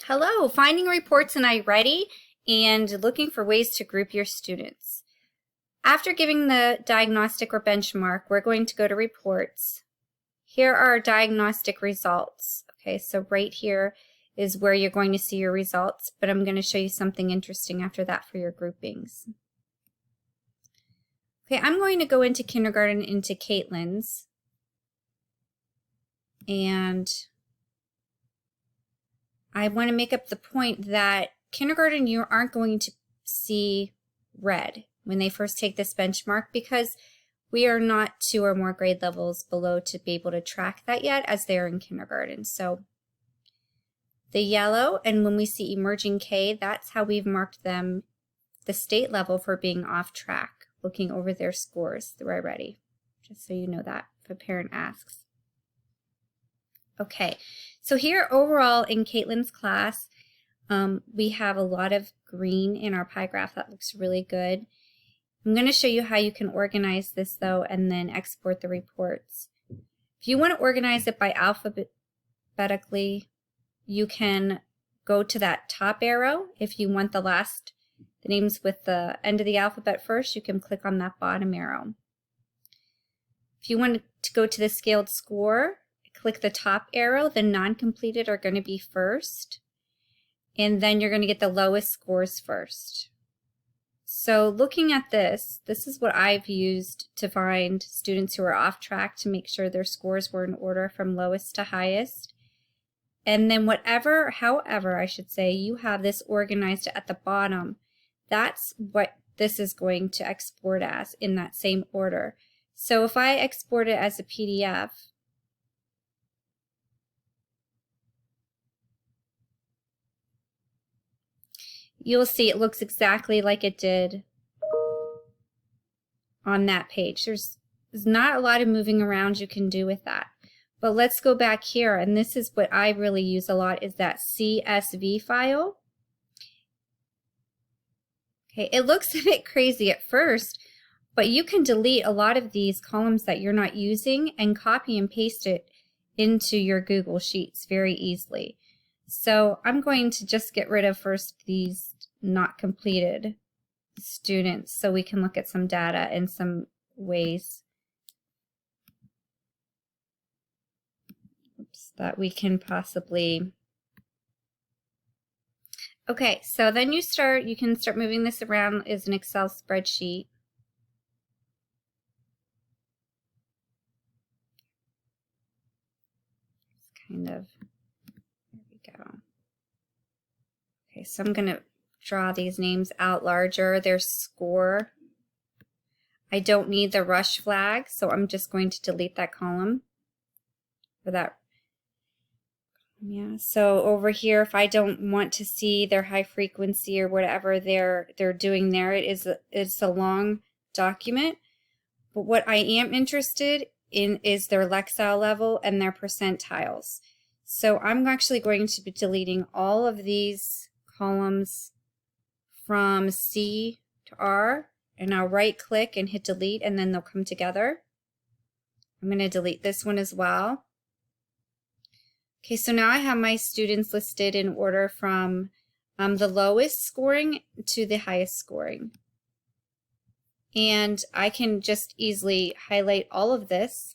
Hello, finding reports in IReady and looking for ways to group your students. After giving the diagnostic or benchmark, we're going to go to reports. Here are our diagnostic results. Okay, so right here is where you're going to see your results, but I'm going to show you something interesting after that for your groupings. Okay, I'm going to go into kindergarten into Caitlin's, and I want to make up the point that kindergarten, you aren't going to see red when they first take this benchmark because we are not 2 or more grade levels below to be able to track that yet as they are in kindergarten. So the yellow, and when we see emerging K, that's how we've marked them the state level for being off track, looking over their scores through IReady, just so you know that if a parent asks. Okay, so here overall in Caitlin's class, we have a lot of green in our pie graph. That looks really good. I'm going to show you how you can organize this though and then export the reports. If you want to organize it by alphabetically, you can go to that top arrow. If you want the names with the end of the alphabet first, you can click on that bottom arrow. If you want to go to the scaled score, click the top arrow. The non-completed are going to be first, and then you're going to get the lowest scores first. So looking at this is what I've used to find students who are off track to make sure their scores were in order from lowest to highest. And then however I should say, you have this organized at the bottom. That's what this is going to export as in that same order. So if I export it as a PDF, you'll see it looks exactly like it did on that page. There's not a lot of moving around you can do with that. But let's go back here, and this is what I really use a lot, is that CSV file. Okay, it looks a bit crazy at first, but you can delete a lot of these columns that you're not using and copy and paste it into your Google Sheets very easily. So I'm going to just get rid of first these not completed students so we can look at some data in some ways that we can possibly. Okay, so then you can start moving this around as an Excel spreadsheet. It's kind of, there we go. Okay, so I'm going to draw these names out larger, their score. I don't need the rush flag, so I'm just going to delete that column for that. Yeah, so over here, if I don't want to see their high frequency or whatever they're doing there, it's a long document. But what I am interested in is their Lexile level and their percentiles. So I'm actually going to be deleting all of these columns from C to R, and I'll right click and hit delete, and then they'll come together. I'm going to delete this one as well. Okay, so now I have my students listed in order from the lowest scoring to the highest scoring. And I can just easily highlight all of this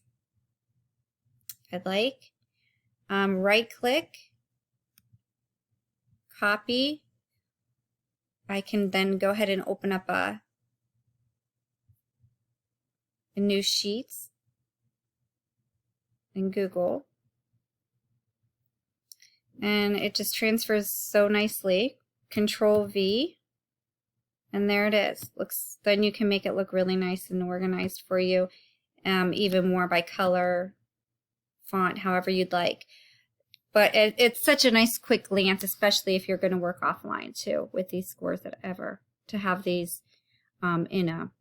if I'd like. Right click, copy. I can then go ahead and open up a new Sheets in Google. And it just transfers so nicely. Control V, and there it is. Then you can make it look really nice and organized for you, even more by color, font, however you'd like. But it's such a nice quick glance, especially if you're going to work offline too with these scores to have these in a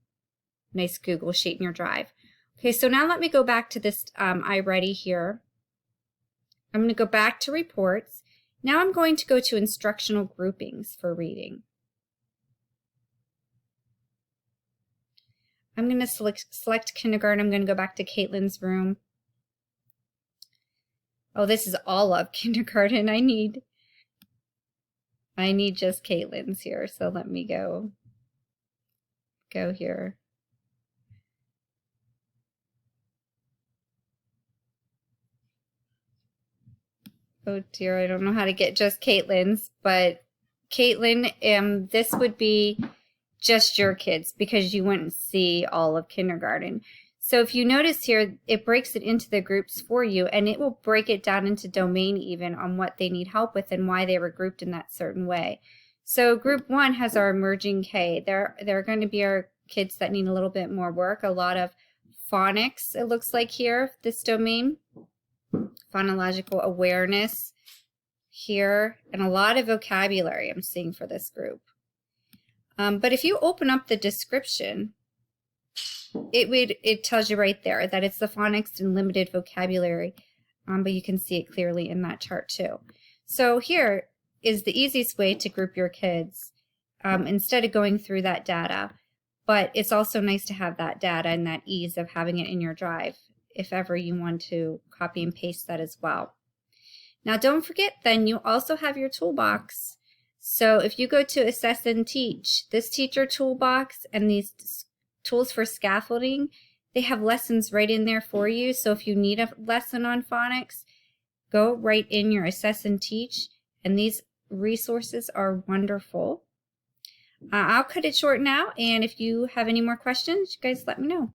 nice Google Sheet in your Drive. Okay, so now let me go back to this IReady here. I'm going to go back to reports. Now I'm going to go to instructional groupings for reading. I'm going to select kindergarten. I'm going to go back to Caitlin's room. Oh, this is all of kindergarten. I need I need just Caitlin's here, so let me go here. Oh dear, I don't know how to get just Caitlin's, but Caitlin, this would be just your kids because you wouldn't see all of kindergarten. So if you notice here, it breaks it into the groups for you, and it will break it down into domain even on what they need help with and why they were grouped in that certain way. So group 1 has our emerging K. They're going to be our kids that need a little bit more work, a lot of phonics, it looks like here, this domain, phonological awareness here, and a lot of vocabulary I'm seeing for this group. But if you open up the description, it tells you right there that it's the phonics and limited vocabulary, but you can see it clearly in that chart too. So here is the easiest way to group your kids instead of going through that data. But it's also nice to have that data and that ease of having it in your drive if ever you want to copy and paste that as well. Now don't forget then you also have your toolbox. So if you go to Assess and Teach, this teacher toolbox and these tools for scaffolding, they have lessons right in there for you. So if you need a lesson on phonics, go right in your Assess and Teach, and these resources are wonderful. I'll cut it short now, and if you have any more questions, you guys let me know.